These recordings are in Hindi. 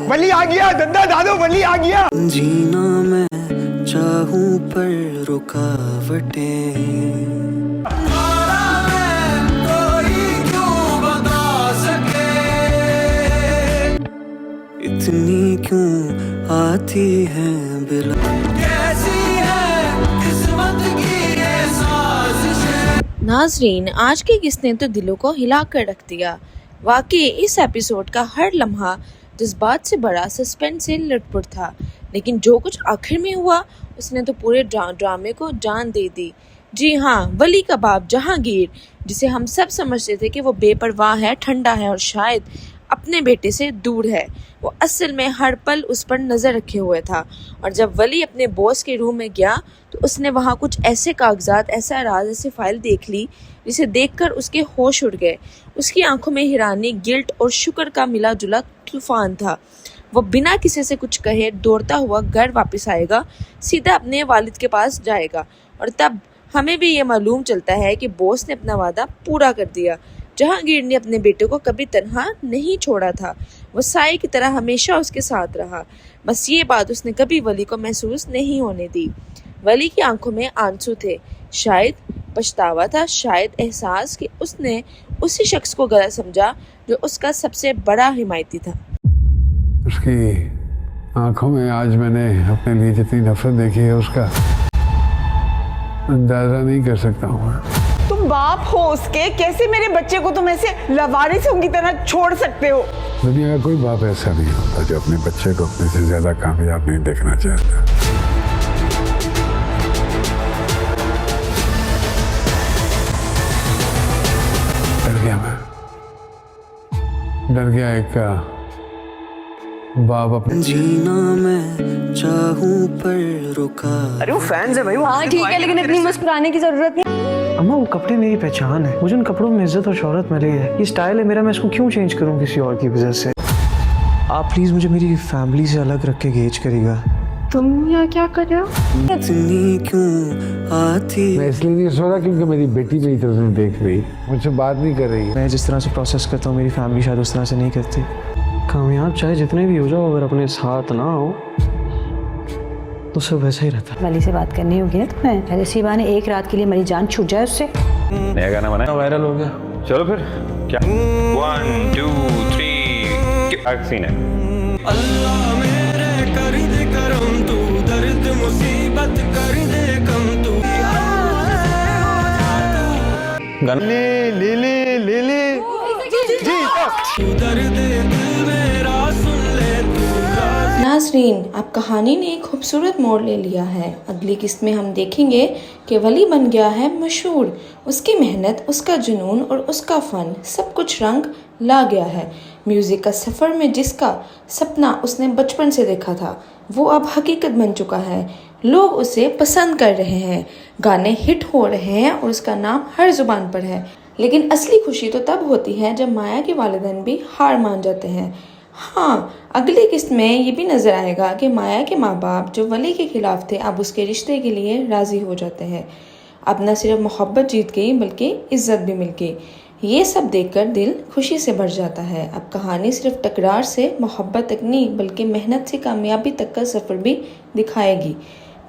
वली आ गया, दद्दा दादो वली आ गया। जीना मैं चाहूं पर रुकावटें इतनी क्यों आती है बिला कैसी है किस्मत की ये साजिश। नाजरीन, आज की किस्त ने तो दिलों को हिला कर रख दिया। वाकई इस एपिसोड का हर लम्हा जज्बात से बड़ा सस्पेंस से लटपट था, लेकिन जो कुछ आखिर में हुआ उसने तो पूरे ड्रामे को जान दे दी। जी हाँ, वली का बाप जहांगीर, जिसे हम सब समझते थे कि वो बेपरवाह है, ठंडा है और शायद अपने बेटे से दूर है, वो असल में हर पल उस पर नज़र रखे हुए था। और जब वली अपने बॉस के रूम में गया तो उसने वहाँ कुछ ऐसे कागजात, ऐसा राज, ऐसी फाइल देख ली जिसे देखकर उसके होश उड़ गए। उसकी आंखों में हैरानी, गिल्ट और शुक्र का मिला जुला तूफान था। वो बिना किसी से कुछ कहे दौड़ता हुआ घर वापस आएगा, सीधा अपने वालिद के पास जाएगा। और तब हमें भी ये मालूम चलता है कि बॉस ने अपना वादा पूरा कर दिया। जहांगीर ने अपने बेटे को कभी तन्हा नहीं छोड़ा था, वो साए की तरह हमेशा उसके साथ रहा। बस ये बात उसने कभी वली को महसूस नहीं होने दी। वली की आंखों में आंसू थे, शायद पछतावा था, शायद एहसास कि उसने उसी शख्स को गलत समझा जो उसका सबसे बड़ा हिमायती था। उसकी आंखों में आज मैंने अपने लिए जितनी नफरत देखी है उसका अंदाजा नहीं कर सकता हूँ। तुम बाप हो उसके, कैसे मेरे बच्चे को तुम ऐसे लवारिसों की तरह छोड़ सकते हो? दुनिया का कोई बाप ऐसा नहीं होता जो अपने बच्चे को अपने से ज्यादा कामयाब नहीं देखना चाहता। डर गया मैं, डर गया एक बाप अपने जीना मैं चाहूं पर रुका। अरे वो फैंस है भाई, वो हाँ ठीक है, लेकिन इतनी मुस्कुराने की जरूरत नहीं। अम्मा वो कपड़े मेरी पहचान है, मुझे उन कपड़ों में इज्जत और शोहरत मिली है। ये स्टाइल है मेरा, मैं इसको क्यों चेंज करूं किसी और की वजह से। आप प्लीज मुझे मेरी फैमिली से अलग रख के गेज करिएगा। तुम यहाँ क्या कर रहे हो? इतनी क्यों आती। मैं इसलिए नहीं सो रहा क्योंकि मेरी बेटी मेरी तरफ से देख रही, मुझसे बात नहीं कर रही। मैं जिस तरह से प्रोसेस करता हूँ मेरी फैमिली शायद उस तरह से नहीं करती। कामयाब चाहे जितने भी हो जाओ, अगर अपने साथ ना हो तो सब वैसा ही रहता है। वली से बात करनी होगी ना तुम्हें, पहले सी बहाने एक रात के लिए मेरी जान छूट जाए उससे। नया गाना बनाया, वायरल हो गया। चलो फिर क्या 1 2 3 सीन है। अल्लाह मेरे कर दे करम तू, दर्द मुसीबत कर दे कम तू। ले जी दर्द दिल मेरा सुन ले तू। नाजरीन, अब कहानी ने एक खूबसूरत मोड़ ले लिया है। अगली किस्त में हम देखेंगे कि वली बन गया है मशहूर। उसकी मेहनत, उसका जुनून और उसका फ़न सब कुछ रंग ला गया है। म्यूज़िक का सफ़र में जिसका सपना उसने बचपन से देखा था वो अब हकीकत बन चुका है। लोग उसे पसंद कर रहे हैं, गाने हिट हो रहे हैं और उसका नाम हर ज़ुबान पर है। लेकिन असली खुशी तो तब होती है जब माया के वालिदैन भी हार मान जाते हैं। हाँ, अगली किस्त में ये भी नज़र आएगा कि माया के माँ बाप जो वली के खिलाफ थे अब उसके रिश्ते के लिए राज़ी हो जाते हैं। अब न सिर्फ मोहब्बत जीत गई बल्कि इज्जत भी मिल गई। ये सब देखकर दिल खुशी से भर जाता है। अब कहानी सिर्फ तकरार से मोहब्बत तक नहीं बल्कि मेहनत से कामयाबी तक का सफ़र भी दिखाएगी।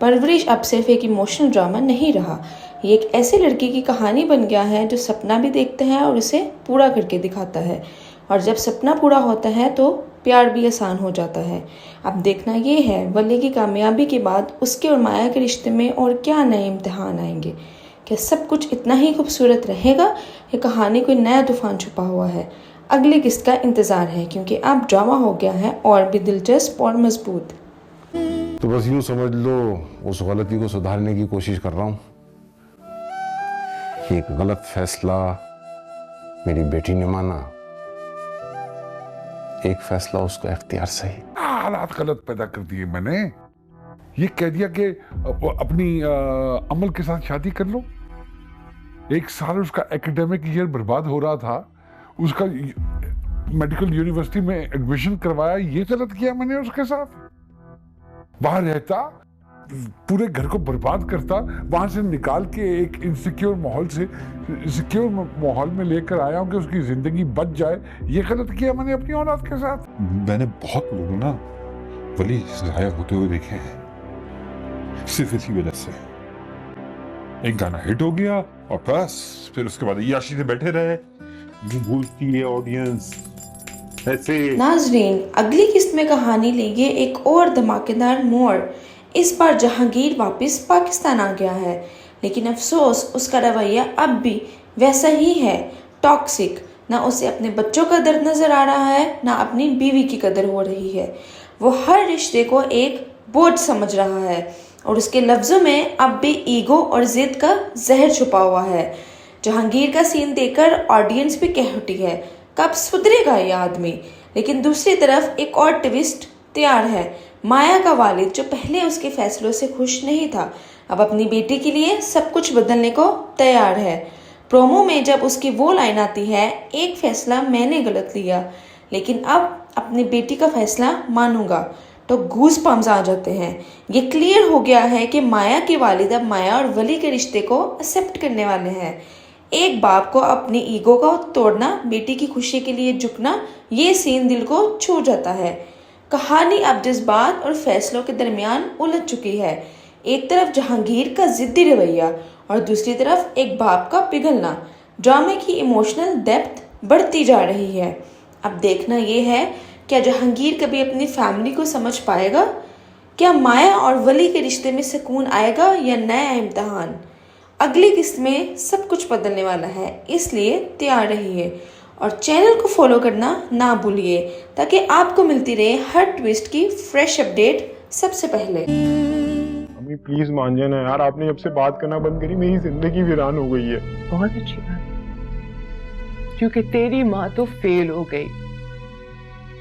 परवरिश अब सिर्फ एक इमोशनल ड्रामा नहीं रहा, ये एक ऐसी लड़की की कहानी बन गया है जो सपना भी देखता है और उसे पूरा करके दिखाता है। और जब सपना पूरा होता है तो प्यार भी आसान हो जाता है। अब देखना ये है वली की कामयाबी के बाद उसके और माया के रिश्ते में और क्या नए इम्तिहान आएंगे। क्या सब कुछ इतना ही खूबसूरत रहेगा या कहानी कोई नया तूफान छुपा हुआ है? अगली किस्त का इंतज़ार है क्योंकि अब ड्रामा हो गया है और भी दिलचस्प और मजबूत। तो बस यूं समझ लो उस गलती को सुधारने की कोशिश कर रहा हूँ। एक गलत फैसला मेरी बेटी ने माना, एक फैसला उसका इख्तियार सही। हालात गलत पैदा कर दिए मैंने। ये कह दिया कि अपनी अमल के साथ शादी कर लो। एक साल उसका एकेडमिक ईयर बर्बाद हो रहा था, उसका मेडिकल यूनिवर्सिटी में एडमिशन करवाया, ये गलत किया मैंने उसके साथ। वहां रहता पूरे घर को बर्बाद करता, वहां से निकाल के एक इनसिक्योर माहौल से सिक्योर माहौल में लेकर आया हूं कि उसकी जिंदगी बच जाए। ये गलत किया मैंने अपनी औलाद के साथ। मैंने बहुत लोगों ना वली जाया होते हुए देखे हैं, सिर्फ इसी वजह से। एक गाना हिट हो गया और बस फिर उसके बाद याशी से बैठे रहे, जो भूलती है ऑडियंस ऐसे। नाजरीन, अगली किस्त में कहानी लेंगे एक और धमाकेदार मोड़। इस बार जहांगीर वापस पाकिस्तान आ गया है, लेकिन अफसोस उसका रवैया अब भी वैसा ही है, टॉक्सिक। ना उसे अपने बच्चों का दर्द नजर आ रहा है, ना अपनी बीवी की कदर हो रही है। वो हर रिश्ते को एक बोझ समझ रहा है और उसके लफ्जों में अब भी ईगो और जिद का जहर छुपा हुआ है। जहांगीर का सीन देखकर ऑडियंस भी कह उठी है, कब सुधरेगा ये आदमी। लेकिन दूसरी तरफ एक और ट्विस्ट तैयार है। माया का वालिद, जो पहले उसके फैसलों से खुश नहीं था, अब अपनी बेटी के लिए सब कुछ बदलने को तैयार है। प्रोमो में जब उसकी वो लाइन आती है, एक फैसला मैंने गलत लिया, लेकिन अब अपनी बेटी का फैसला मानूंगा, तो गूज पम्स आ जाते हैं। ये क्लियर हो गया है कि माया की वालिद अब माया और वली के रिश्ते को एक्सेप्ट करने वाले हैं। एक बाप को अपनी ईगो को तोड़ना, बेटी की खुशी के लिए झुकना, ये सीन दिल को छू जाता है। कहानी अब जज्बात और फैसलों के दरमियान उलझ चुकी है। एक तरफ जहांगीर का जिद्दी रवैया और दूसरी तरफ एक बाप का पिघलना। ड्रामे की इमोशनल डेप्थ बढ़ती जा रही है। अब देखना ये है, क्या जहांगीर कभी अपनी फैमिली को समझ पाएगा? क्या माया और वली के रिश्ते में सुकून आएगा या नया इम्तिहान? अगली किस्त में सब कुछ बदलने वाला है, इसलिए तैयार रहिए और चैनल को फॉलो करना ना भूलिए, ताकि आपको मिलती रहे हर ट्विस्ट की फ्रेश अपडेट सबसे पहले। मम्मी प्लीज मान जाना यार, आपने जब से बात करना बंद करी मेरी जिंदगी वीरान हो गई है। बहुत अच्छी बात, क्योंकि तेरी माँ तो फेल हो गई।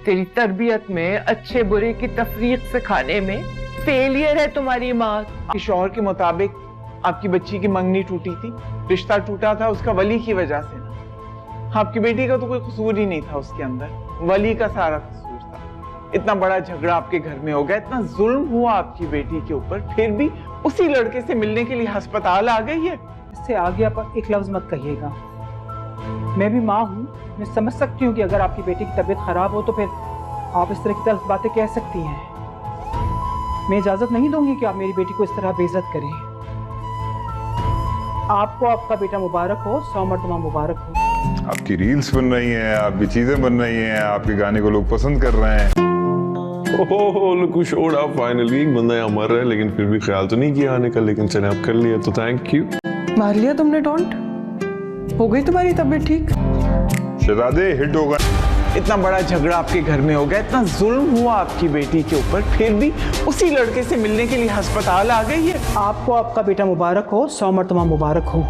तेरी तरबियत में, अच्छे बुरे की तफरीक सिखाने में फेलियर है तुम्हारी माँ। शौहर के मुताबिक आपकी बच्ची की मंगनी टूटी थी, रिश्ता टूटा था उसका वली की वजह से ना। आपकी बेटी का तो कोई कसूर ही नहीं था उसके अंदर, वली का सारा कसूर था। इतना बड़ा झगड़ा आपके घर में हो गया, इतना जुल्म हुआ आपकी बेटी के ऊपर, फिर भी उसी लड़के से मिलने के लिए अस्पताल आ गई है। इससे आगे आप एक लफ्ज मत कहिएगा। मैं भी माँ हूँ, मैं समझ सकती हूँ कि अगर आपकी बेटी की तबीयत खराब हो तो फिर आप इस तरह की तल्ख बातें कह सकती हैं। मैं इजाजत नहीं दूंगी कि आप मेरी बेटी को इस तरह बेइज्जत करें। आपको आपका बेटा मुबारक हो, 100 मरतबा मुबारक हो। आपकी रील्स बन रही हैं, आपकी चीजें बन रही हैं, आपके गाने को लोग पसंद कर रहे हैं। ओह लुक हू शोड अप फाइनली। एक बंदा यहाँ मर रहा है लेकिन फिर भी ख्याल तो नहीं किया आने का, लेकिन चले आप कर लिया तो थैंक यू। मार लिया तुमने डोंट, हो गई तुम्हारी तबीयत ठीक? शहजादे हिट होगा। इतना बड़ा झगड़ा आपके घर में हो गया, इतना जुल्म हुआ आपकी बेटी के ऊपर, फिर भी उसी लड़के से मिलने के लिए अस्पताल आ गई है। आपको आपका बेटा मुबारक हो, 100 मरतबा मुबारक हो,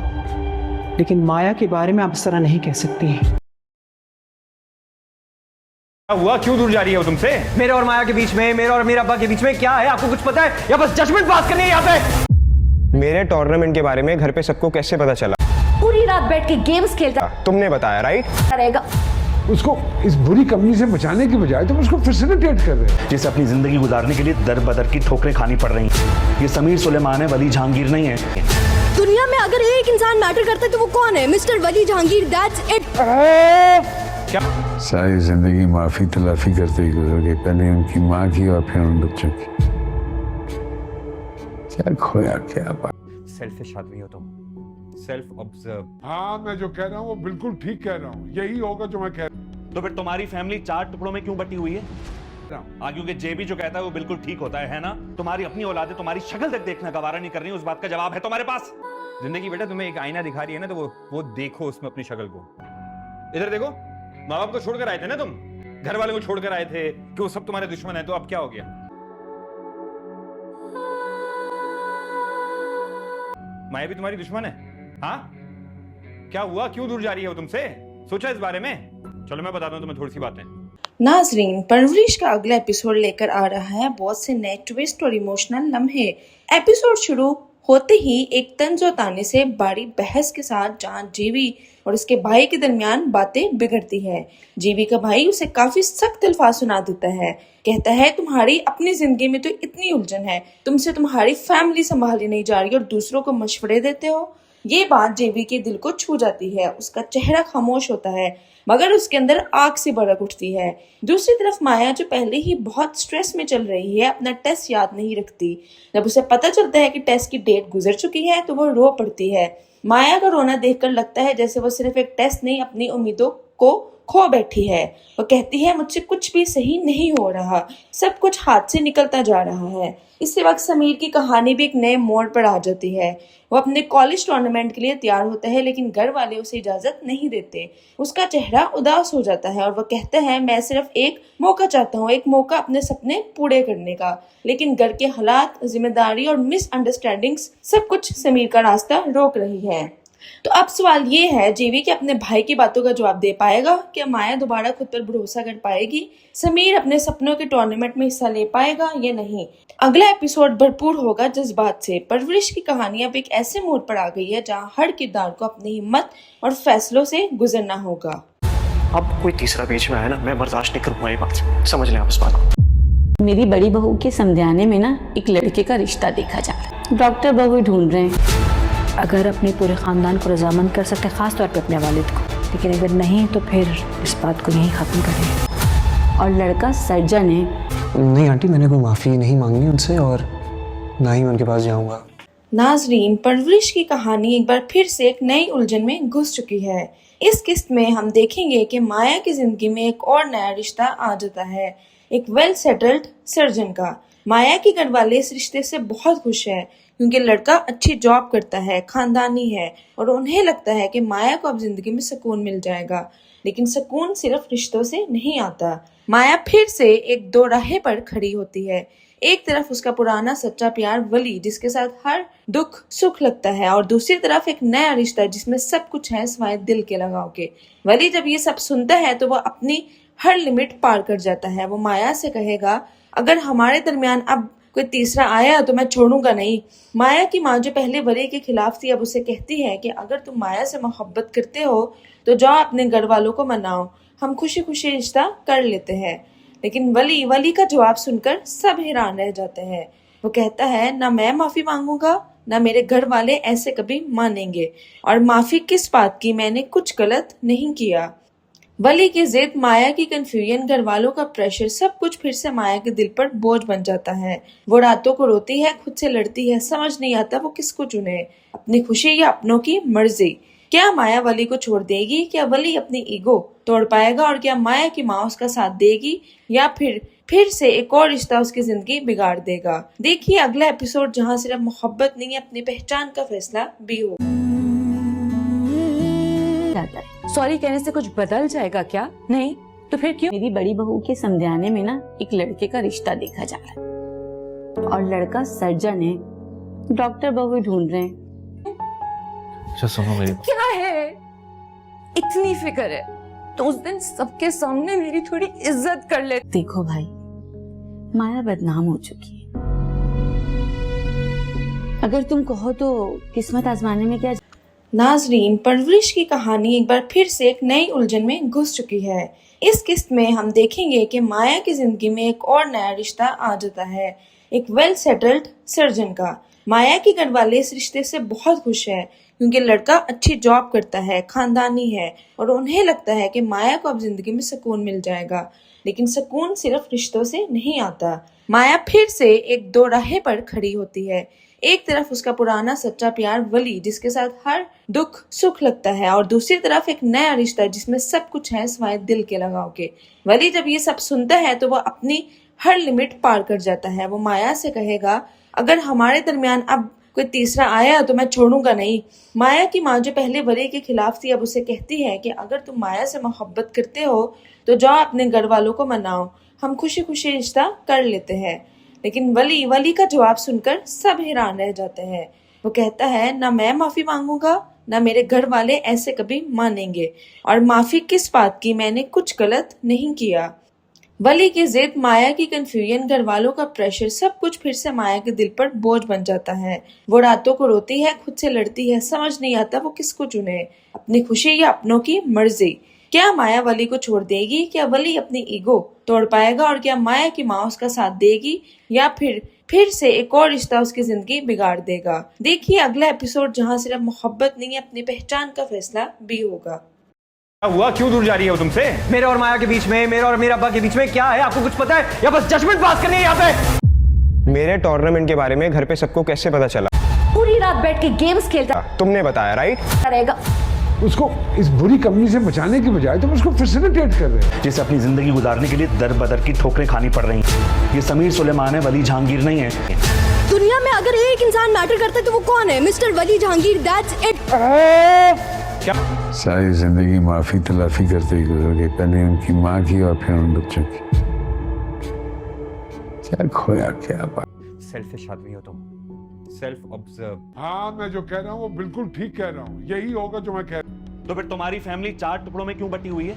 लेकिन माया के बारे में आप इस तरह नहीं कह सकती हैं। हुआ क्यों दूर जा रही है वो तुमसे? मेरे और माया के बीच में, मेरे और मेरे अब्बा के बीच में क्या है? आपको कुछ पता है या बस जजमेंट पास करनी है यहाँ पे? मेरे टूर्नामेंट के बारे में घर पे सबको कैसे पता चला? पूरी रात बैठ के गेम्स खेलता तुमने बताया राइट? रहेगा। उसको इस बुरी कंपनी से बचाने की बजाय तुम उसको फैसिलिटेट कर रहे हो। जिसे अपनी जिंदगी गुजारने के लिए दर बदर की ठोकरें खानी पड़ रही हैं। ये समीर सुलेमान है, वली जहांगीर नहीं है। दुनिया में अगर एक इंसान मैटर करता है तो वो कौन है? Mister Wali Jahangir, that's it. सारी जिंदगी माफी तलाफी करते ही गुजर गई, पहले उनकी माँ की और फिर उन बच्चों की। क्या खोया क्या बात। सेल्फिश आदमी हो तुम, सेल्फ ऑब्जर्व। हाँ, मैं जो कह रहा हूँ वो बिल्कुल ठीक कह रहा हूँ, यही होगा जो मैं कह रहा हूँ। तो फिर तुम्हारी फैमिली 4 टुकड़ों में क्यों बटी हुई है? क्योंकि जेबी जो कहता है वो बिल्कुल ठीक होता है ना? तुम्हारी अपनी औलादे तुम्हारी शक्ल तक देखना गवारा नहीं कर रही, उस बात का जवाब है तुम्हारे पास? जिंदगी बेटा तुम्हें एक आईना दिखा रही है ना, तो वो देखो उसमें अपनी शक्ल को। इधर देखो, माँ बाप को छोड़कर आए थे ना तुम, घर वालों को छोड़कर आए थे कि वो सब तुम्हारे दुश्मन है, तो अब क्या हो गया? माया भी तुम्हारी दुश्मन है? हाँ, क्या हुआ? क्यों दूर जा रही है वो तुमसे? सोचा इस बारे में? चलो मैं बताता हूँ तुम्हें थोड़ी सी बातें। नाजरीन, परवरिश का अगला एपिसोड लेकर आ रहा है बहुत से नए ट्विस्ट और इमोशनल लम्हे। एपिसोड शुरू होते ही एक तंजो ताने से बड़ी बहस के साथ जहां जेबी और उसके भाई के दरमियान बातें बिगड़ती है। जीवी का भाई उसे काफी सख्त अल्फाज सुना देता है, कहता है तुम्हारी अपनी जिंदगी में तो इतनी उलझन है, तुमसे तुम्हारी फैमिली संभाली नहीं जा रही और दूसरों को मशवरे देते हो। ये बात जेवी के दिल को छू जाती है। उसका चेहरा खामोश होता है मगर उसके अंदर आग सी भड़क उठती है। दूसरी तरफ माया जो पहले ही बहुत स्ट्रेस में चल रही है, अपना टेस्ट याद नहीं रखती। जब उसे पता चलता है कि टेस्ट की डेट गुजर चुकी है तो वो रो पड़ती है। माया का रोना देखकर लगता है जैसे वो सिर्फ एक टेस्ट नहीं, अपनी उम्मीदों को खो बैठी है। वो कहती है मुझसे कुछ भी सही नहीं हो रहा, सब कुछ हाथ से निकलता जा रहा है। इसी वक्त समीर की कहानी भी एक नए मोड़ पर आ जाती है। वो अपने कॉलेज टूर्नामेंट के लिए तैयार होता है लेकिन घर वाले उसे इजाजत नहीं देते। उसका चेहरा उदास हो जाता है और वो कहता है मैं सिर्फ एक मौका चाहता हूँ, एक मौका अपने सपने पूरे करने का। लेकिन घर के हालात, जिम्मेदारी और मिसअंडरस्टैंडिंग्स सब कुछ समीर का रास्ता रोक रही है। तो अब सवाल ये है, जीवी के अपने भाई की बातों का जवाब दे पाएगा? क्या माया दोबारा खुद पर भरोसा कर पाएगी? समीर अपने सपनों के टूर्नामेंट में हिस्सा ले पाएगा या नहीं? अगला एपिसोड भरपूर होगा जज्बात से। परवरिश की कहानी अब एक ऐसे मोड़ पर आ गई है जहां हर किरदार को अपनी हिम्मत और फैसलों से गुजरना होगा। अब कोई तीसरा बीच में आया ना, मैं बर्दाश्त नहीं करूंगा ये बात, समझ लें आप इस बात को। मेरी बड़ी बहू के समझाने में ना एक लड़के का रिश्ता देखा जा रहा है। डॉक्टर बहू ढूंढ रहे हैं। अगर अपने पूरे ख़ानदान को रजामंद कर सकते हैं, ख़ास तौर पे अपने वालिद को, लेकिन अगर नहीं तो फिर इस बात को यहीं ख़त्म करें। और लड़का सर्जन है। नहीं आंटी, मैंने कोई माफ़ी नहीं मांगनी उनसे और ना ही मैं उनके पास जाऊंगा। नाजरीन, परवरिश की कहानी एक बार फिर से एक नई उलझन में घुस चुकी है। इस किस्त में हम देखेंगे कि माया की जिंदगी में एक और नया रिश्ता आ जाता है, एक वेल सेटल्ड सर्जन का। माया के घर वाले इस रिश्ते से बहुत खुश हैं क्योंकि लड़का अच्छी जॉब करता है, खानदानी है और उन्हें लगता है कि माया को अब जिंदगी में सुकून मिल जाएगा। लेकिन सुकून सिर्फ रिश्तों से नहीं आता। माया फिर से एक दो राहे पर खड़ी होती है। एक तरफ उसका पुराना सच्चा प्यार वली, जिसके साथ हर दुख सुख लगता है, और दूसरी तरफ एक नया रिश्ता जिसमें सब कुछ है सिवाय दिल के लगाव के। वली जब ये सब सुनता है तो वो अपनी हर लिमिट पार कर जाता है। वो माया से कहेगा अगर हमारे दरमियान अब कोई तीसरा आया तो मैं छोड़ूंगा नहीं। माया की माँ जो पहले वली के खिलाफ थी अब उसे कहती है कि अगर तुम माया से मोहब्बत करते हो तो जाओ अपने घर वालों को मनाओ, हम खुशी खुशी रिश्ता कर लेते हैं। लेकिन वली का जवाब सुनकर सब हैरान रह जाते हैं। वो कहता है ना मैं माफी मांगूंगा ना मेरे घर वाले ऐसे कभी मानेंगे, और माफी किस बात की, मैंने कुछ गलत नहीं किया। वली की जिद, माया की कंफ्यूजन, घर वालों का प्रेशर, सब कुछ फिर से माया के दिल पर बोझ बन जाता है। वो रातों को रोती है, खुद से लड़ती है, समझ नहीं आता वो किसको चुने, अपनी खुशी या अपनों की मर्जी। क्या माया वली को छोड़ देगी? क्या वली अपनी ईगो तोड़ पाएगा? और क्या माया की माँ उसका साथ देगी या फिर से एक और रिश्ता उसकी जिंदगी बिगाड़ देगा? देखिए अगला एपिसोड जहाँ सिर्फ मोहब्बत नहीं अपनी पहचान का फैसला भी हो। सॉरी कहने से कुछ बदल जाएगा क्या? नहीं तो फिर क्यों? मेरी बड़ी बहू के समझाने में ना एक लड़के का रिश्ता देखा जा रहा है और लड़का सर्जन है। डॉक्टर बहू ढूंढ रहे हैं। अच्छा सुनो मेरी क्या है, इतनी फिक्र है तो उस दिन सबके सामने मेरी थोड़ी इज्जत कर ले। देखो भाई, माया बदनाम हो चुकी है। अगर तुम कहो तो किस्मत आजमाने में क्या। नाजरीन, परवरिश की कहानी एक बार फिर से एक नई उलझन में घुस चुकी है। इस किस्त में हम देखेंगे कि माया की जिंदगी में एक और नया रिश्ता आ जाता है, एक वेल सेटल्ड सर्जन का। माया के घर वाले इस रिश्ते से बहुत खुश हैं क्योंकि लड़का अच्छी जॉब करता है, खानदानी है, और उन्हें लगता है कि माया को अब जिंदगी में सुकून मिल जाएगा। लेकिन सुकून सिर्फ रिश्तों से नहीं आता। माया फिर से एक दो राहे पर खड़ी होती है। एक तरफ उसका पुराना सच्चा प्यार वली, जिसके साथ हर दुख सुख लगता है, और दूसरी तरफ एक नया रिश्ता जिसमें सब कुछ है सिवाय दिल के लगाव के। वली जब ये सब सुनता है तो वो अपनी हर लिमिट पार कर जाता है। वो माया से कहेगा अगर हमारे दरमियान अब कोई तीसरा आया तो मैं छोड़ूंगा नहीं। माया की माँ जो पहले वली के खिलाफ थी अब उसे कहती है कि अगर तुम माया से मोहब्बत करते हो तो जाओ अपने घर वालों को मनाओ, हम खुशी खुशी रिश्ता कर लेते हैं। लेकिन वली का जवाब सुनकर सब हैरान रह जाते हैं। वो कहता है ना मैं माफी मांगूंगा ना मेरे घर वाले ऐसे कभी मानेंगे, और माफी किस बात की, मैंने कुछ गलत नहीं किया। वली की जिद, माया की कंफ्यूजन, घर वालों का प्रेशर, सब कुछ फिर से माया के दिल पर बोझ बन जाता है। वो रातों को रोती है, खुद से लड़ती है, समझ नहीं आता वो किसको चुने, अपनी खुशी या अपनों की मर्जी। क्या माया वली को छोड़ देगी? क्या वली अपनी ईगो तोड़ पाएगा? और क्या माया की माँ उसका साथ देगी या फिर से एक और रिश्ता उसकी जिंदगी बिगाड़ देगा? देखिए अगला एपिसोड, जहाँ सिर्फ मोहब्बत नहीं अपनी पहचान का फैसला भी होगा। हुआ? क्यों दूर जा रही है वो तुमसे? मेरे और माया के बीच में, मेरे और मेरे अब्बा के बीच में क्या है? आपको कुछ पता है या बस जजमेंट पास करनी है यहाँ पे? मेरे टूर्नामेंट के बारे में घर पे सबको कैसे पता चला? पूरी रात बैठ के गेम्स खेलता तुमने बताया, राइट? रहेगा। उसको इस बुरी कंपनी से बचाने की बजाय तुम उसको फैसिलिटेट कर रहे हो। जिसे अपनी जिंदगी गुजारने के लिए दर बदर की ठोकरें खानी पड़ रही हैं। ये समीर सुलेमान है, वली जहांगीर नहीं है। दुनिया में अगर एक इंसान मैटर करता है तो वो कौन है? Mister Wali Jahangir, that's it. क्या? सारी जिंदगी माफी तलाफी करते ही गुजर गई, पहले उनकी माँ की और फिर उन बच्चों की। क्या खोया क्या बात। सेल्फिश आदमी हो तुम, सेल्फ ऑब्जर्व। हाँ, मैं जो कह रहा हूँ वो बिल्कुल ठीक कह रहा हूँ, यही होगा जो मैं कह रहा हूँ। तो फिर तुम्हारी फैमिली 4 टुकड़ों में क्यों बटी हुई है?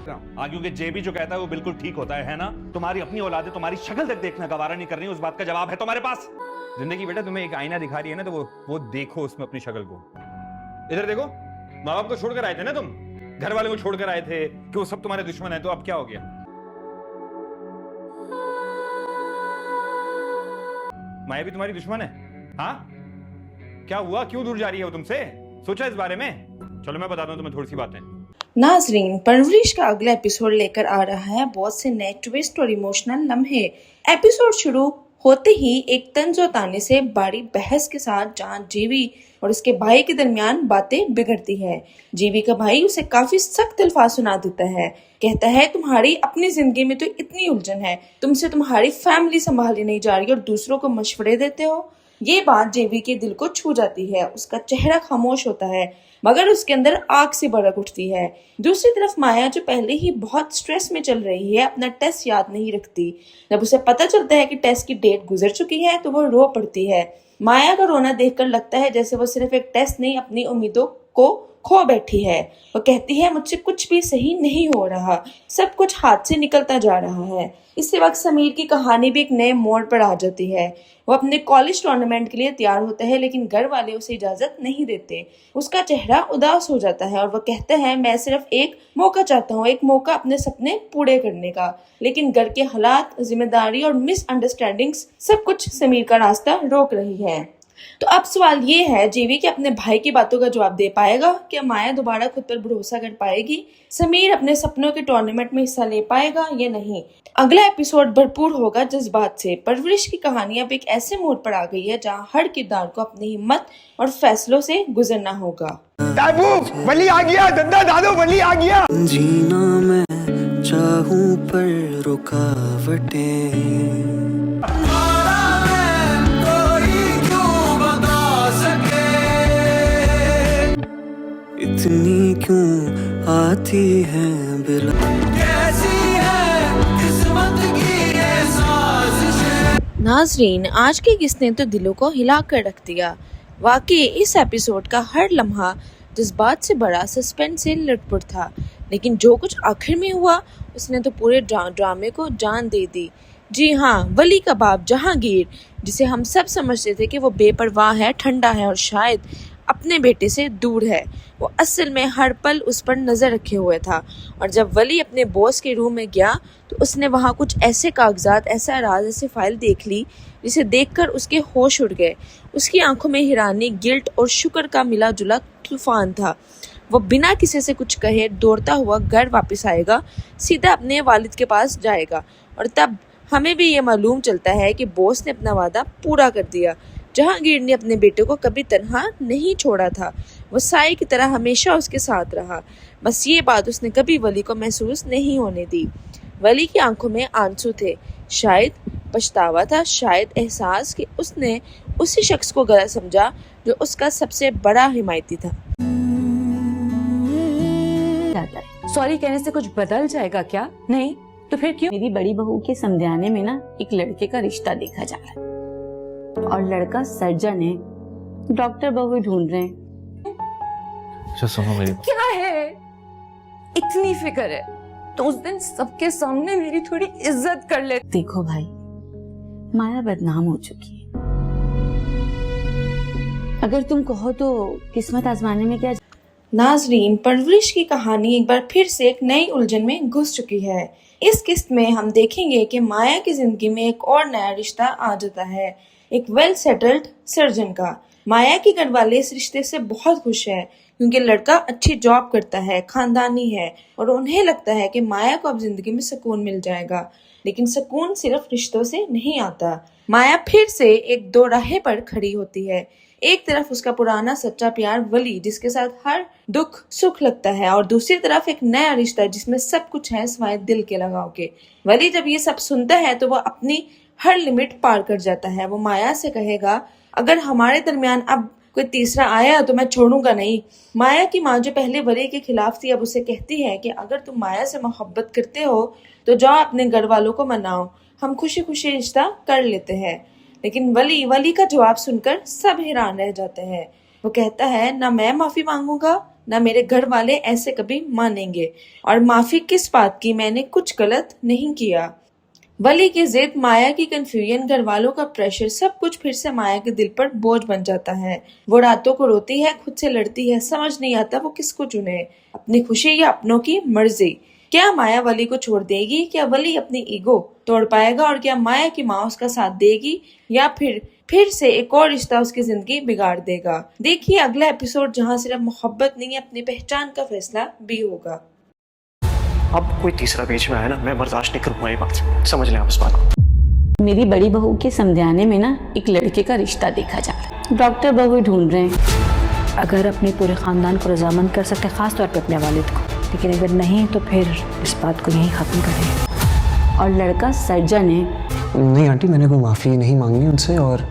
क्योंकि जेबी जो कहता है वो बिल्कुल ठीक होता है ना? तुम्हारी अपनी औलादे तुम्हारी शक्ल तक देखना गवारा नहीं कर रही, उस बात का जवाब है तुम्हारे पास? जिंदगी बेटा तुम्हें एक आईना दिखा रही है ना, तो वो देखो उसमें अपनी शक्ल को। इधर देखो, माँ बाप को छोड़कर आए थे ना तुम, घर वालों को छोड़कर आए थे कि वो सब तुम्हारे दुश्मन है, तो अब क्या हो गया? माया भी तुम्हारी दुश्मन है? हाँ, क्या हुआ? क्यों दूर जा रही है वो तुमसे? सोचा इस बारे में? चलो मैं बताता हूँ तुम्हें थोड़ी सी बातें। नाजरीन, परवरिश का अगला एपिसोड लेकर आ रहा है बहुत से नए ट्विस्ट और इमोशनल लम्हे। एपिसोड शुरू होते ही एक तंजो ताने से बड़ी बहस के साथ जहां जीवी और उसके भाई के दरमियान बातें बिगड़ती है। जीवी का भाई उसे काफी सख्त अल्फाज सुना देता है, कहता है तुम्हारी अपनी जिंदगी में तो इतनी उलझन है, तुमसे तुम्हारी फैमिली संभाली नहीं जा रही और दूसरों को मशवरे देते हो। ये बात जेवी के दिल को छू जाती है, उसका चेहरा खामोश होता है मगर उसके अंदर आग से भड़क उठती है। दूसरी तरफ माया जो पहले ही बहुत स्ट्रेस में चल रही है, अपना टेस्ट याद नहीं रखती। जब उसे पता चलता है कि टेस्ट की डेट गुजर चुकी है तो वो रो पड़ती है। माया का रोना देखकर लगता है जैसे वो सिर्फ एक टेस्ट नहीं अपनी उम्मीदों को खो बैठी है। वो कहती है मुझसे कुछ भी सही नहीं हो रहा, सब कुछ हाथ से निकलता जा रहा है। इसी वक्त समीर की कहानी भी एक नए मोड़ पर आ जाती है। वो अपने कॉलेज टूर्नामेंट के लिए तैयार होता है लेकिन घर वाले उसे इजाजत नहीं देते। उसका चेहरा उदास हो जाता है और वो कहता है मैं सिर्फ एक मौका चाहता हूँ, एक मौका अपने सपने पूरे करने का। लेकिन घर के हालात, जिम्मेदारी और मिसअंडरस्टैंडिंग्स सब कुछ समीर का रास्ता रोक रही है। तो अब सवाल ये है, जीवी के अपने भाई की बातों का जवाब दे पाएगा? क्या माया दोबारा खुद पर भरोसा कर पाएगी? समीर अपने सपनों के टूर्नामेंट में हिस्सा ले पाएगा या नहीं? अगला एपिसोड भरपूर होगा जज्बात से। परवरिश की कहानी अब एक ऐसे मोड़ पर आ गई है जहां हर किरदार को अपनी हिम्मत और फैसलों से गुजरना होगा। वली आ गया, दद्दा दादो वली आ गया। जीना मैं चाहूं पर रुकावटें इतनी क्यों आती है बिला, कैसी है किस्मत की ये साजिश। नाजरीन, आज की किस्से तो दिलों को हिला कर रख दिया। वाकई इस एपिसोड का हर लम्हा जज्बात से बड़ा, सस्पेंस से लटपट था। लेकिन जो कुछ आखिर में हुआ उसने तो पूरे ड्रामे को जान दे दी। जी हाँ, वली का बाप जहांगीर, जिसे हम सब समझते थे कि वो बेपरवाह है, ठंडा है और शायद अपने बेटे से दूर है, वो असल में हर पल उस पर नजर रखे हुए था। और जब वली अपने बॉस के रूम में गया तो उसने वहाँ कुछ ऐसे कागजात, ऐसा राज, ऐसी फाइल देख ली जिसे देखकर उसके होश उड़ गए। उसकी आंखों में हैरानी, गिल्ट और शुक्र का मिला जुला तूफान था। वो बिना किसी से कुछ कहे दौड़ता हुआ घर वापस आएगा, सीधा अपने वालिद के पास जाएगा। और तब हमें भी ये मालूम चलता है कि बॉस ने अपना वादा पूरा कर दिया। जहांगीर ने अपने बेटे को कभी तन्हा नहीं छोड़ा था, वो साए की तरह हमेशा उसके साथ रहा। बस ये बात उसने कभी वली को महसूस नहीं होने दी। वली की आंखों में आंसू थे, शायद पछतावा था, शायद एहसास कि उसने उसी शख्स को गलत समझा जो उसका सबसे बड़ा हिमायती था। सॉरी कहने से कुछ बदल जाएगा क्या? नहीं तो फिर क्यों? मेरी बड़ी बहू के समझाने में ना एक लड़के का रिश्ता देखा जा रहा है और लड़का सर्जन है, डॉक्टर बहू ढूंढ रहे हैं। सुनो मेरी क्या है? इतनी फिक्र है तो उस दिन सबके सामने मेरी थोड़ी इज्जत कर ले। देखो भाई, माया बदनाम हो चुकी है। अगर तुम कहो तो किस्मत आजमाने में क्या। नाजरीन, परवरिश की कहानी एक बार फिर से एक नई उलझन में घुस चुकी है। इस किस्त में हम देखेंगे कि माया की जिंदगी में एक और नया रिश्ता आ जाता है, एक वेल सेटल्ड सर्जन का। माया के घर वाले इस रिश्ते से बहुत खुश है क्योंकि लड़का अच्छी जॉब करता है, खानदानी है और उन्हें लगता है कि माया को अब जिंदगी में सुकून मिल जाएगा। लेकिन सुकून सिर्फ रिश्तों से नहीं आता। माया फिर से एक दो राहे पर खड़ी होती है। एक तरफ उसका पुराना सच्चा प्यार वली, जिसके साथ हर दुख सुख लगता है, और दूसरी तरफ एक नया रिश्ता जिसमें सब कुछ है सिवाय दिल के लगाव के। वली जब ये सब सुनता है तो वह अपनी हर लिमिट पार कर जाता है। वो माया से कहेगा, अगर हमारे दरमियान अब कोई तीसरा आया तो मैं छोड़ूंगा नहीं। माया की माँ जो पहले वली के खिलाफ थी, अब उसे कहती है कि अगर तुम माया से मोहब्बत करते हो तो जाओ अपने घर वालों को मनाओ, हम खुशी खुशी रिश्ता कर लेते हैं। लेकिन वली का जवाब सुनकर सब हैरान रह जाते हैं। वो कहता है, ना मैं माफी मांगूंगा ना मेरे घर वाले ऐसे कभी मानेंगे, और माफी किस बात की, मैंने कुछ गलत नहीं किया। वली की जिद, माया की कंफ्यूजन, घर वालों का प्रेशर, सब कुछ फिर से माया के दिल पर बोझ बन जाता है। वो रातों को रोती है, खुद से लड़ती है, समझ नहीं आता वो किसको चुने, अपनी खुशी या अपनों की मर्जी। क्या माया वली को छोड़ देगी? क्या वली अपनी ईगो तोड़ पाएगा? और क्या माया की माँ उसका साथ देगी या फिर से एक और रिश्ता उसकी जिंदगी बिगाड़ देगा? देखिए अगला एपिसोड, जहाँ सिर्फ मोहब्बत नहीं अपनी पहचान का फैसला भी होगा। अब कोई तीसरा बीच में आया ना, मैं बर्दाश्त नहीं करूंगा ये बात, समझ लें आप इस बात को। मेरी बड़ी बहू के समझाने में ना एक लड़के का रिश्ता देखा जा रहा है। डॉक्टर बहू ढूंढ रहे हैं। अगर अपने पूरे खानदान को रजामंद कर सकते, खास तौर पे अपने वालिद को, लेकिन अगर नहीं तो फिर इस बात को यहीं खत्म करें। और लड़का सर्जन है। नहीं आंटी, मैंने कोई माफी नहीं मांगनी उनसे और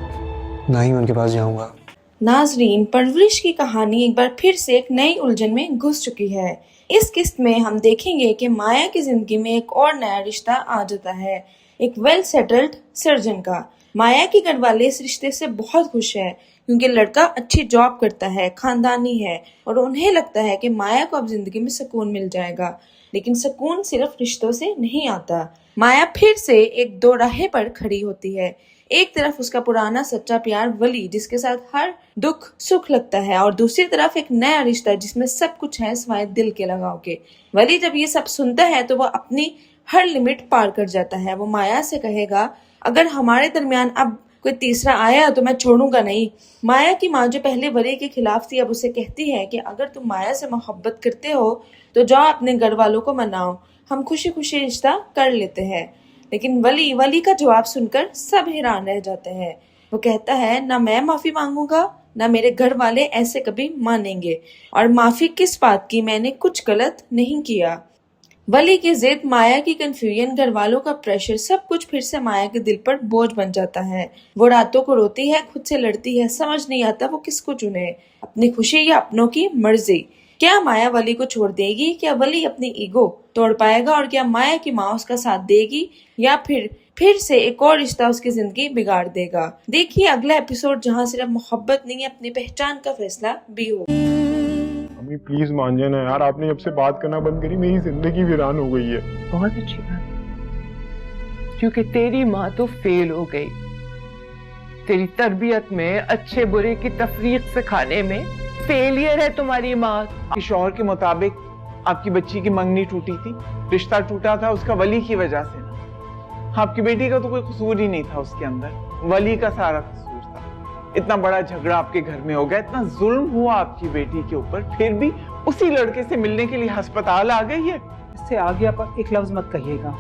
ना ही मैं उनके पास जाऊंगा। नाजरीन, परवरिश की कहानी एक बार फिर से एक नई उलझन में घुस चुकी है। इस किस्त में हम देखेंगे कि माया की जिंदगी में एक और नया रिश्ता आ जाता है, एक वेल सेटल्ड सर्जन का। माया के घर वाले इस रिश्ते से बहुत खुश है क्योंकि लड़का अच्छी जॉब करता है, खानदानी है और उन्हें लगता है कि माया को अब जिंदगी में सुकून मिल जाएगा। लेकिन सुकून सिर्फ रिश्तों से नहीं आता। माया फिर से एक दो राहे पर खड़ी होती है। एक तरफ उसका पुराना सच्चा प्यार वली, जिसके साथ हर दुख सुख लगता है, और दूसरी तरफ एक नया रिश्ता जिसमें सब कुछ है सिवाय दिल के लगाव के। वली जब ये सब सुनता है तो वह अपनी हर लिमिट पार कर जाता है। वो माया से कहेगा, अगर हमारे दरमियान अब कोई तीसरा आया तो मैं छोड़ूंगा नहीं। माया की माँ जो पहले वली के खिलाफ थी, अब उसे कहती है कि अगर तुम माया से मोहब्बत करते हो तो जाओ अपने घर वालों को मनाओ, हम खुशी खुशी रिश्ता कर लेते हैं। लेकिन वली का जवाब सुनकर सब हैरान रह जाते हैं। वो कहता है, ना मैं माफी मांगूंगा ना मेरे घर वाले ऐसे कभी मानेंगे, और माफी किस बात की, मैंने कुछ गलत नहीं किया। वली की जिद, माया की कंफ्यूजन, घर वालों का प्रेशर, सब कुछ फिर से माया के दिल पर बोझ बन जाता है। वो रातों को रोती है, खुद से लड़ती है, समझ नहीं आता वो किसको चुने, अपनी खुशी या अपनों की मर्जी। क्या माया वली को छोड़ देगी? क्या वली अपनी ईगो तोड़ पाएगा? और क्या माया की माँ उसका साथ देगी या फिर से एक और रिश्ता उसकी जिंदगी बिगाड़ देगा? देखिए अगला एपिसोड, जहाँ सिर्फ मोहब्बत नहीं अपनी पहचान का फैसला भी होगा। मम्मी प्लीज मान जाना यार, आपने जब से बात करना बंद करी मेरी जिंदगी वीरान हो गई है। बहुत अच्छी बात, क्योंकि तेरी माँ तो फेल हो गई। तेरी तरबियत में, अच्छे बुरे की तफरीक सिखाने में फेलियर है तुम्हारी माँ। शौहर के मुताबिक आपकी बच्ची की मंगनी टूटी थी, रिश्ता टूटा था उसका वली की वजह से ना। आपकी बेटी का तो कोई कसूर ही नहीं था उसके अंदर, वली का सारा कसूर था। इतना बड़ा झगड़ा आपके घर में हो गया, इतना जुल्म हुआ आपकी बेटी के ऊपर, फिर भी उसी लड़के से मिलने के लिए अस्पताल आ गई है। इससे आगे आप एक लफ्ज मत कहिएगा।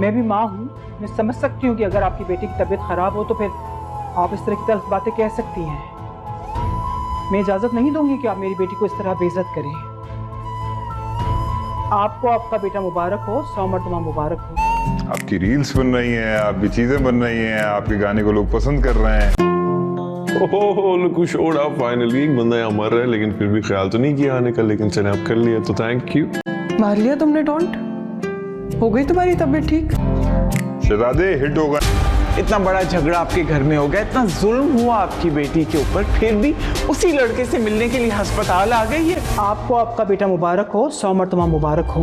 मैं भी माँ हूँ, मैं समझ सकती हूँ कि अगर आपकी बेटी की तबीयत खराब हो तो फिर आप इस तरह की तल्ख बातें कह सकती हैं। मैं इजाजत नहीं दूंगी कि आप मेरी बेटी को इस तरह बेइज्जत करें। आपको आपका बेटा मुबारक हो, 100 मरतबा मुबारक हो। आपकी रील्स बन रही हैं, आपकी चीजें बन रही हैं, आपके गाने को लोग पसंद कर रहे हैं। ओह लुक हू शोड अप फाइनली। एक बंदा यहाँ मर रहा है लेकिन फिर भी ख्याल तो नहीं किया आने का, लेकिन चने आप कर लिया तो थैंक यू। मार लिया तुमने डोंट, हो गई तुम्हारी तबीयत ठीक? शहजादे हिट होगा। इतना बड़ा झगड़ा आपके घर में हो गया, इतना जुल्म हुआ आपकी बेटी के ऊपर, फिर भी उसी लड़के से मिलने के लिए अस्पताल आ गई है। आपको आपका बेटा मुबारक हो, 100 मरतबा मुबारक हो।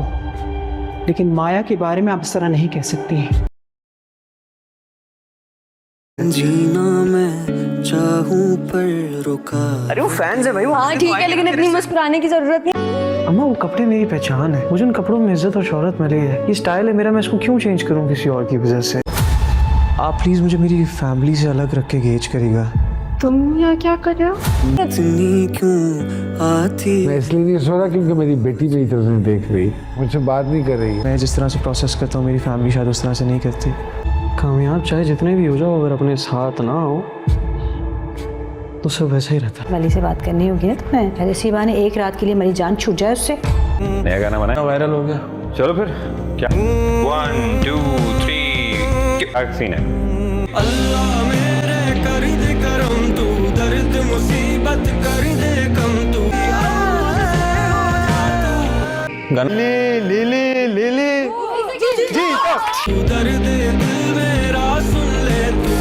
लेकिन माया के बारे में आप इस तरह नहीं कह सकती हैं। जीना मैं चाहूं पर रुका। अरे वो फैंस है भाई, वो हाँ ठीक है, लेकिन इतनी मुस्कुराने की जरूरत नहीं। अम्मा वो कपड़े मेरी पहचान है, मुझे उन कपड़ों में इज्जत और शोहरत मिली है। ये स्टाइल है मेरा, मैं इसको क्यों चेंज करूं किसी और की वजह से। आप प्लीज मुझे मेरी फैमिली से अलग रख के गेज करिएगा। तुम यहाँ क्या कर रहे हो? इतनी क्यों आती। मैं इसलिए नहीं सो रहा क्योंकि मेरी बेटी मेरी तरफ से देख रही, मुझसे बात नहीं कर रही। मैं जिस तरह से प्रोसेस करता हूँ मेरी फैमिली शायद उस तरह से नहीं करती। कामयाब चाहे जितने भी हो जाओ, अगर अपने साथ ना हो तो सब वैसा ही रहता है। वली से बात करनी होगी ना तुम्हें, पहले इसी बहाने एक रात के लिए मेरी जान छूट जाए उससे। नया गाना बनाया, वायरल हो गया। चलो फिर क्या 1 2 3 सीन है। अल्लाह मेरे कर दे करम तू, दर्द मुसीबत कर दे कम तू। लिली तू दर्द दिल मेरा सुन ले तू।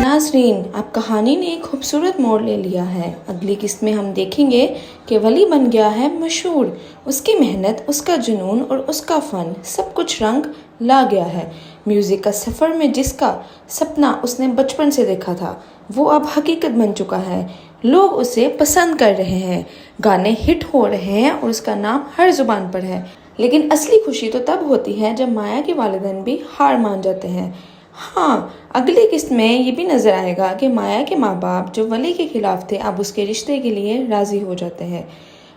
नाजरीन, अब कहानी ने एक खूबसूरत मोड़ ले लिया है। अगली किस्त में हम देखेंगे कि वली बन गया है मशहूर। उसकी मेहनत, उसका जुनून और उसका फ़न सब कुछ रंग ला गया है। म्यूज़िक का सफ़र में जिसका सपना उसने बचपन से देखा था वो अब हकीकत बन चुका है। लोग उसे पसंद कर रहे हैं, गाने हिट हो रहे हैं और उसका नाम हर ज़ुबान पर है। लेकिन असली खुशी तो तब होती है जब माया के वालिदैन भी हार मान जाते हैं। हाँ, अगली किस्त में ये भी नज़र आएगा कि माया के माँ बाप जो वली के खिलाफ थे अब उसके रिश्ते के लिए राज़ी हो जाते हैं।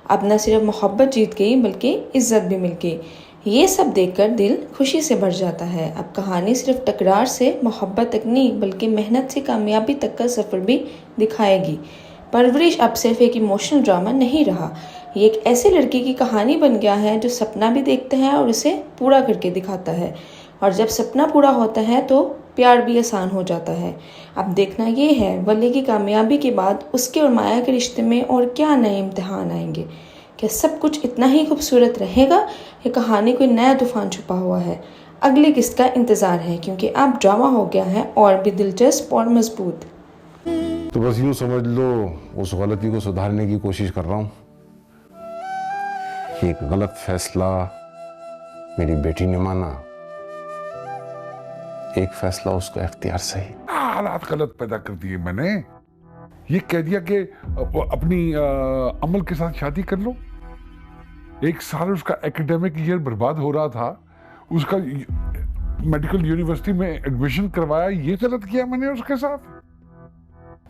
अब न सिर्फ मोहब्बत जीत गई बल्कि इज्जत भी मिल गई। ये सब देखकर दिल खुशी से भर जाता है। अब कहानी सिर्फ टकरार से मोहब्बत तक नहीं बल्कि मेहनत से कामयाबी तक का सफ़र भी दिखाएगी। परवरिश अब सिर्फ एक इमोशनल ड्रामा नहीं रहा, ये एक ऐसे लड़की की कहानी बन गया है जो सपना भी देखता है और उसे पूरा करके दिखाता है। और जब सपना पूरा होता है तो प्यार भी आसान हो जाता है। अब देखना ये है वली की कामयाबी के बाद उसके और माया के रिश्ते में और क्या नए इम्तिहान आएंगे। क्या सब कुछ इतना ही खूबसूरत रहेगा या कहानी कोई नया तूफान छुपा हुआ है? अगली किस्त का इंतज़ार है क्योंकि अब ड्रामा हो गया है और भी दिलचस्प और मजबूत। तो बस यूं समझ लो उस गलती को सुधारने की कोशिश कर रहा हूं। एक गलत फैसला मेरी बेटी ने माना, एक फैसला उसका इख्तियार सही। हालात गलत पैदा कर दिए मैंने। ये कह दिया कि अपनी अमल के साथ शादी कर लो। एक साल उसका एकेडमिक ईयर बर्बाद हो रहा था, उसका मेडिकल यूनिवर्सिटी में एडमिशन करवाया, ये गलत किया मैंने उसके साथ।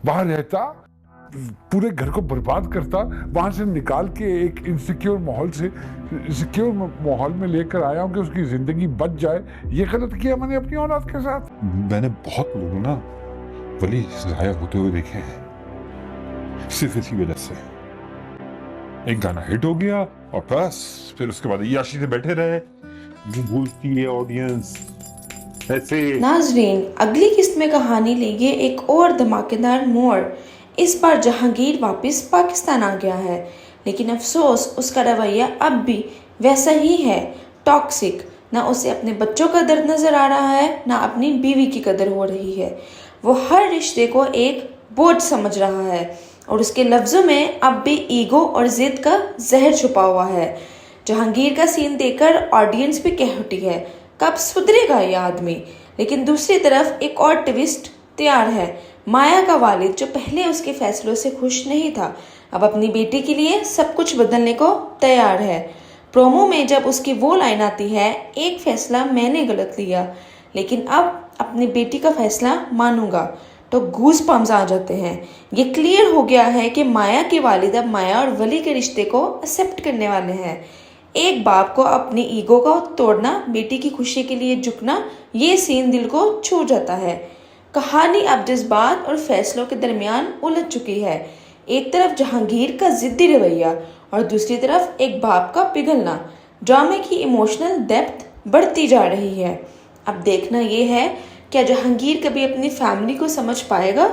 वहां रहता, पूरे घर को बर्बाद करता, वहां से निकाल के एक इनसिक्योर माहौल से सिक्योर माहौल में लेकर आया हूं कि उसकी जिंदगी बच जाए। ये गलत किया मैंने अपनी औलाद के साथ। मैंने बहुत लोगों ना वली जाया होते हुए देखे हैं, सिर्फ इसी वजह से। एक गाना हिट हो गया और बस फिर उसके बाद याशी से बैठे रहे, जो भूलती है ऑडियंस ऐसे। नाजरीन, अगली किस्त में कहानी लेगी एक और धमाकेदार मोड़। इस बार जहांगीर वापस पाकिस्तान आ गया है, लेकिन अफसोस उसका रवैया अब भी वैसा ही है, टॉक्सिक। ना उसे अपने बच्चों का दर्द नजर आ रहा है, ना अपनी बीवी की कदर हो रही है। वो हर रिश्ते को एक बोझ समझ रहा है और उसके लफ्ज़ों में अब भी ईगो और जिद का जहर छुपा हुआ है। जहांगीर का सीन देखकर ऑडियंस भी कह उठी है, कब सुधरेगा ये आदमी। लेकिन दूसरी तरफ एक और ट्विस्ट तैयार है। माया का वालिद जो पहले उसके फैसलों से खुश नहीं था, अब अपनी बेटी के लिए सब कुछ बदलने को तैयार है। प्रोमो में जब उसकी वो लाइन आती है, एक फैसला मैंने गलत लिया लेकिन अब अपनी बेटी का फैसला मानूंगा, तो गूज पम्स आ जाते हैं। ये क्लियर हो गया है कि माया के वालिद अब माया और वली के रिश्ते को एक्सेप्ट करने वाले हैं। एक बाप को अपनी ईगो को तोड़ना, बेटी की खुशी के लिए झुकना, ये सीन दिल को छू जाता है। कहानी अब जज्बात और फैसलों के दरमियान उलझ चुकी है। एक तरफ जहांगीर का जिद्दी रवैया और दूसरी तरफ एक बाप का पिघलना। ड्रामे की इमोशनल डेप्थ बढ़ती जा रही है। अब देखना ये है, क्या जहांगीर कभी अपनी फैमिली को समझ पाएगा?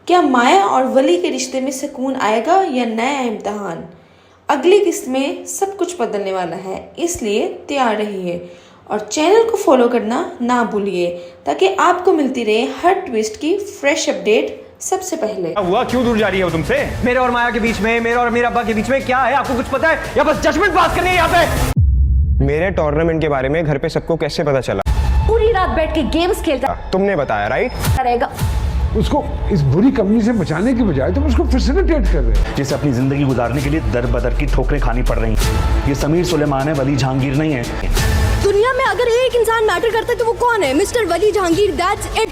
क्या माया और वली के रिश्ते में सुकून आएगा या नया इम्तिहान? अगली किस्त में सब कुछ बदलने वाला है, इसलिए तैयार रहिए और चैनल को फॉलो करना ना भूलिए ताकि आपको मिलती रहे हर ट्विस्ट की फ्रेश अपडेट सबसे पहले। हुआ क्यों दूर जा रही है वो तुमसे? मेरे और माया के बीच में, मेरे और मेरे अब्बा के बीच में क्या है, आपको कुछ पता है या बस जजमेंट पास करनी है यहाँ पे? मेरे टूर्नामेंट के बारे में घर पे सबको कैसे पता चला? पूरी रात बैठ के गेम्स खेलता तुमने बताया, राइट? रहेगा। उसको इस बुरी कंपनी से बचाने की बजाय तुम उसको फैसिलिटेट कर रहे हो। जिसे अपनी जिंदगी गुजारने के लिए दर बदर की ठोकरें खानी पड़ रही हैं। ये समीर सुलेमान है, वली जहांगीर नहीं है। दुनिया में अगर एक इंसान मैटर करता है तो वो कौन है? Mister Wali Jahangir, that's it.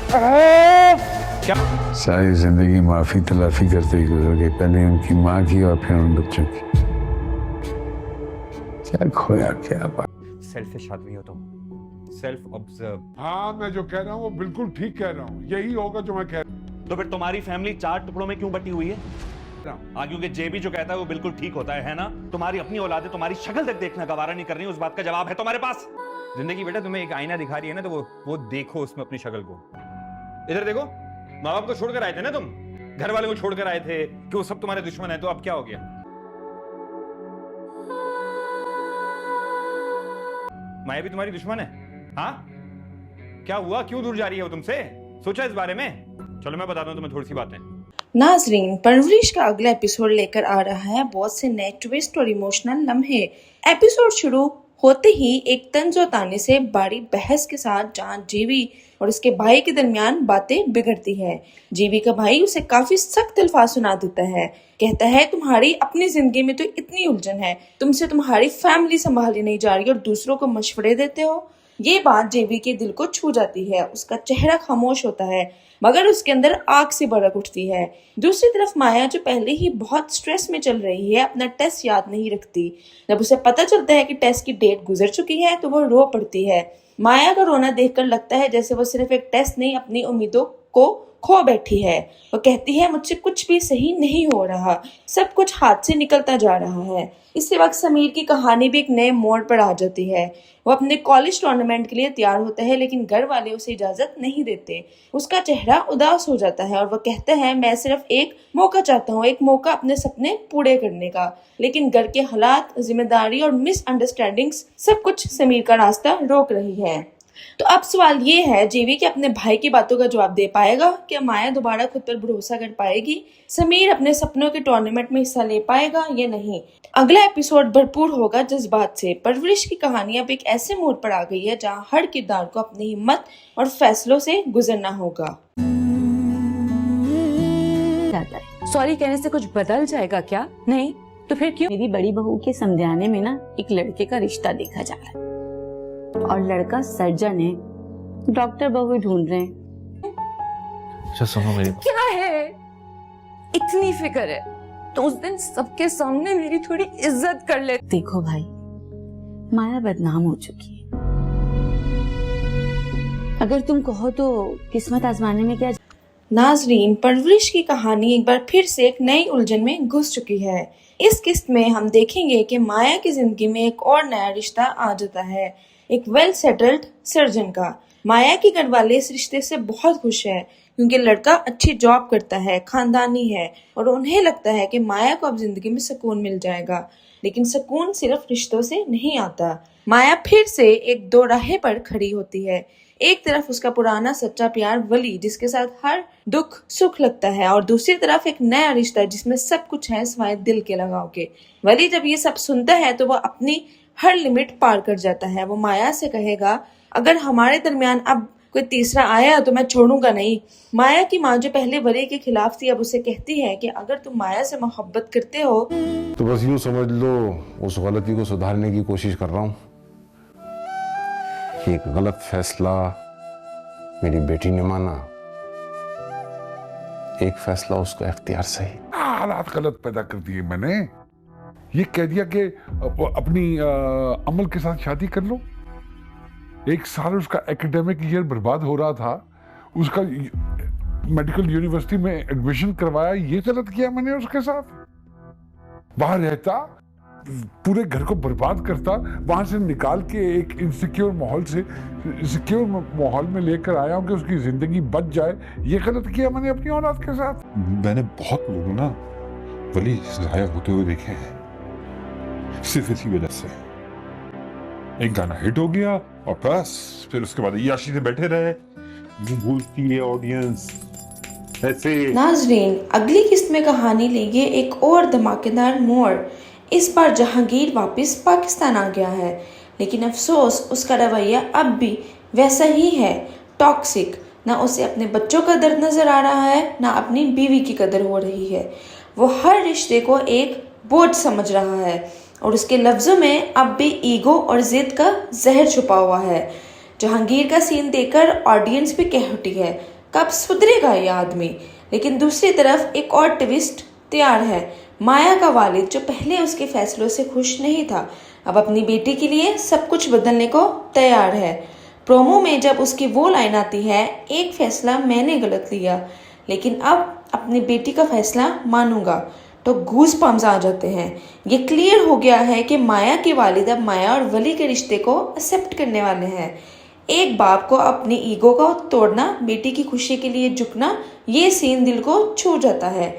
क्या सारी जिंदगी माफी तलाफी करते ही गुजर गई, पहले उनकी माँ की और फिर उन बच्चों की। क्या खोया क्या बात। सेल्फिश आदमी हो तुम, सेल्फ ऑब्जर्व। हाँ, मैं जो कह रहा हूँ वो बिल्कुल ठीक कह रहा हूँ, यही होगा जो मैं कह रहा हूँ। तो फिर तुम्हारी फैमिली 4 टुकड़ों में क्यों बटी हुई है? क्योंकि जेबी जो कहता है वो बिल्कुल ठीक होता है ना? तुम्हारी अपनी औलादें तुम्हारी शक्ल तक देखना गवारा नहीं कर रही, उस बात का जवाब है तुम्हारे पास? जिंदगी बेटा तुम्हें एक आईना दिखा रही है ना, तो वो देखो उसमें अपनी शक्ल को। इधर देखो, माँ बाप को छोड़कर आए थे ना तुम, घर वाले को छोड़कर आए थे कि वो सब तुम्हारे दुश्मन है, तो अब क्या हो गया? माया भी तुम्हारी दुश्मन है? हाँ, क्या हुआ? क्यों दूर जा रही है वो तुमसे? सोचा इस बारे में? चलो मैं बताता हूँ तुम्हें थोड़ी सी बातें। नाजरीन, परवरिश का अगला एपिसोड लेकर आ रहा है बहुत से नए ट्विस्ट और इमोशनल लम्हे। एपिसोड शुरू होते ही एक तंजो ताने से बड़ी बहस के साथ जहां जीवी और उसके भाई के दरमियान बातें बिगड़ती है। जीवी का भाई उसे काफी सख्त अल्फाज सुना देता है, कहता है तुम्हारी अपनी जिंदगी में तो इतनी उलझन है, तुमसे तुम्हारी फैमिली संभाली नहीं जा रही और दूसरों को मशवरे देते हो। ये बात जेवी के दिल को छू जाती है। उसका चेहरा खामोश होता है मगर उसके अंदर आग से भड़क उठती है। दूसरी तरफ माया जो पहले ही बहुत स्ट्रेस में चल रही है, अपना टेस्ट याद नहीं रखती। जब उसे पता चलता है कि टेस्ट की डेट गुजर चुकी है तो वो रो पड़ती है। माया का रोना देखकर लगता है जैसे वो सिर्फ एक टेस्ट नहीं, अपनी उम्मीदों को खो बैठी है। वो कहती है मुझसे कुछ भी सही नहीं हो रहा, सब कुछ हाथ से निकलता जा रहा है। इसी वक्त समीर की कहानी भी एक नए मोड़ पर आ जाती है। वो अपने कॉलेज टूर्नामेंट के लिए तैयार होता है लेकिन घर वाले उसे इजाजत नहीं देते। उसका चेहरा उदास हो जाता है और वो कहता है मैं सिर्फ एक मौका चाहता हूँ, एक मौका अपने सपने पूरे करने का। लेकिन घर के हालात, जिम्मेदारी और मिसअंडरस्टैंडिंग्स सब कुछ समीर का रास्ता रोक रही है। तो अब सवाल ये है, जीवी के अपने भाई की बातों का जवाब दे पाएगा? क्या माया दोबारा खुद पर भरोसा कर पाएगी? समीर अपने सपनों के टूर्नामेंट में हिस्सा ले पाएगा या नहीं? अगला एपिसोड भरपूर होगा जज्बात से। परवरिश की कहानी अब एक ऐसे मोड़ पर आ गई है जहां हर किरदार को अपनी हिम्मत और फैसलों से गुजरना होगा। सॉरी कहने से कुछ बदल जाएगा क्या? नहीं तो फिर क्यों? मेरी बड़ी बहू के समझाने में ना एक लड़के का रिश्ता देखा जा रहा है और लड़का सर्जन है, डॉक्टर बहू ढूंढ रहे हैं। अच्छा सुनो मेरी बात। क्या है इतनी फिक्र है तो उस दिन सबके सामने मेरी थोड़ी इज्जत कर ले। देखो भाई, माया बदनाम हो चुकी है। अगर तुम कहो तो किस्मत आजमाने में क्या। नाजरीन, परवरिश की कहानी एक बार फिर से एक नई उलझन में घुस चुकी है। इस किस्त में हम देखेंगे कि माया की जिंदगी में एक और नया रिश्ता आ जाता है, एक वेल सेटल्ड सर्जन का। माया के घर वाले इस रिश्ते से बहुत खुश हैं क्योंकि लड़का अच्छी जॉब करता है, खानदानी है और उन्हें लगता है कि माया को अब जिंदगी में सुकून मिल जाएगा। लेकिन सुकून सिर्फ रिश्तों से नहीं आता। माया फिर से एक दो राहे पर खड़ी होती है। एक तरफ उसका पुराना सच्चा प्यार वली जिसके साथ हर दुख सुख लगता है और दूसरी तरफ एक नया रिश्ता जिसमें सब कुछ है सिवाय दिल के लगाव के। वली जब ये सब सुनता है तो वह अपनी हर लिमिट पार कर जाता है। वो माया से कहेगा अगर हमारे दरमियान अब कोई तीसरा आया तो मैं छोड़ूंगा नहीं। माया की माँ जो पहले वली के खिलाफ थी अब उसे कहती है कि अगर तुम माया से मोहब्बत करते हो तो बस यूं समझ लो उस गलती को सुधारने की कोशिश कर रहा हूँ। एक गलत फैसला मेरी बेटी ने माना, एक फैसला उसका इख्तियार से ही। हालात गलत पैदा कर दिए मैंने। ये कह दिया कि अपनी अमल के साथ शादी कर लो। एक साल उसका एकेडमिक ईयर बर्बाद हो रहा था, उसका मेडिकल यूनिवर्सिटी में एडमिशन करवाया, ये गलत किया मैंने उसके साथ। वहां रहता, पूरे घर को बर्बाद करता, वहां से निकाल के एक इनसिक्योर माहौल से सिक्योर माहौल में लेकर आया हूं कि उसकी जिंदगी बच जाए। ये गलत किया मैंने अपनी औलाद के साथ। मैंने बहुत लोगों ना वली जाया होते हुए देखे हैं, सिर्फ इसी वजह से। एक गाना हिट हो गया और बस फिर उसके बाद याशी से बैठे रहे। ये बोलती है ऑडियंस ऐसे। नाजरीन, अगली किस्त में कहानी लेंगे एक और धमाकेदार मोड़। इस बार जहांगीर वापस पाकिस्तान आ गया है। लेकिन अफसोस उसका रवैया अब भी वैसा ही है, टॉक्सिक। ना उसे अपने बच्चों का दर्द नजर आ रहा है, ना अपनी बीवी की कदर हो रही है। वो हर रिश्ते को एक बोझ समझ रहा है और उसके लफ्जों में अब भी ईगो और जिद का जहर छुपा हुआ है। जहांगीर का सीन देखकर ऑडियंस भी कह उठी है, कब सुधरेगा ये आदमी। लेकिन दूसरी तरफ एक और ट्विस्ट तैयार है। माया का वालिद, जो पहले उसके फैसलों से खुश नहीं था, अब अपनी बेटी के लिए सब कुछ बदलने को तैयार है। प्रोमो में जब उसकी वो लाइन आती है, एक फैसला मैंने गलत लिया लेकिन अब अपनी बेटी का फैसला मानूंगा, तो गूज पम्स आ जाते हैं। ये क्लियर हो गया है कि माया के वालिद अब माया और वली के रिश्ते को एक्सेप्ट करने वाले हैं। एक बाप को अपनी ईगो को तोड़ना, बेटी की खुशी के लिए झुकना, ये सीन दिल को छू जाता है।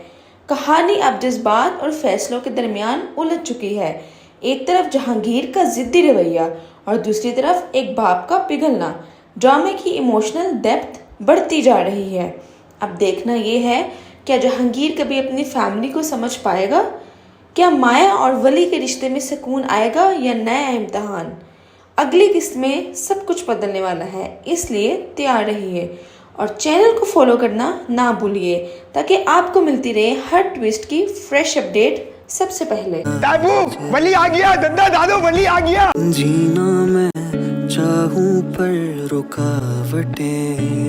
कहानी अब जज्बात और फैसलों के दरमियान उलझ चुकी है। एक तरफ जहांगीर का जिद्दी रवैया और दूसरी तरफ एक बाप का पिघलना। ड्रामे की इमोशनल डेप्थ बढ़ती जा रही है। अब देखना ये है, क्या जहांगीर कभी अपनी फैमिली को समझ पाएगा? क्या माया और वली के रिश्ते में सुकून आएगा या नया इम्तिहान? अगली किस्त में सब कुछ बदलने वाला है, इसलिए तैयार रहिए और चैनल को फॉलो करना ना भूलिए ताकि आपको मिलती रहे हर ट्विस्ट की फ्रेश अपडेट सबसे पहले। दादू वली आ गया, दद्दा दादू वली आ गया। जीना मैं चाहूं पर रुकावटें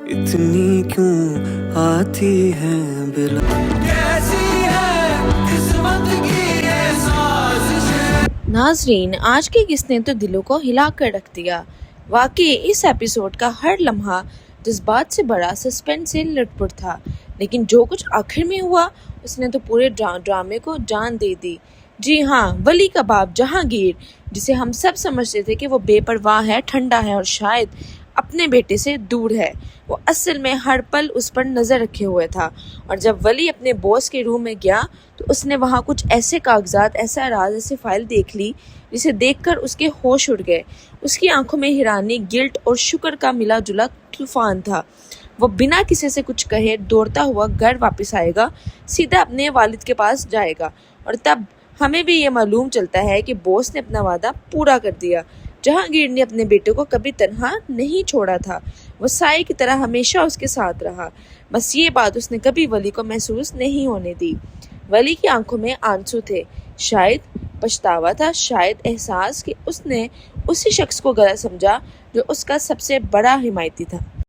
इतनी क्यों आती है बिला, कैसी है किस्मत की ये साजिश। नाजरीन, आज की किस्त ने तो दिलों को हिला कर रख दिया। वाकई इस एपिसोड का हर लम्हा जज्बात से बड़ा सस्पेंस से लटपट था, लेकिन जो कुछ आखिर में हुआ उसने तो पूरे ड्रामे को जान दे दी। जी हाँ, वली का बाप जहांगीर, जिसे हम सब समझते थे कि वो बेपरवाह है, ठंडा है और शायद अपने बेटे से दूर है, वो असल में हर पल उस पर नज़र रखे हुए था। और जब वली अपने बॉस के रूम में गया तो उसने वहाँ कुछ ऐसे कागजात, ऐसा राज, ऐसी फाइल देख ली जिसे देखकर उसके होश उड़ गए। उसकी आंखों में हैरानी, गिल्ट और शुक्र का मिला जुला तूफान था। वो बिना किसी से कुछ कहे दौड़ता हुआ घर वापस आएगा, सीधा अपने वालिद के पास जाएगा और तब हमें भी ये मालूम चलता है कि बॉस ने अपना वादा पूरा कर दिया। जहांगीर ने अपने बेटे को कभी तन्हा नहीं छोड़ा था, वो साए की तरह हमेशा उसके साथ रहा। बस ये बात उसने कभी वली को महसूस नहीं होने दी। वली की आंखों में आंसू थे, शायद पछतावा था, शायद एहसास कि उसने उसी शख्स को गलत समझा जो उसका सबसे बड़ा हिमायती था।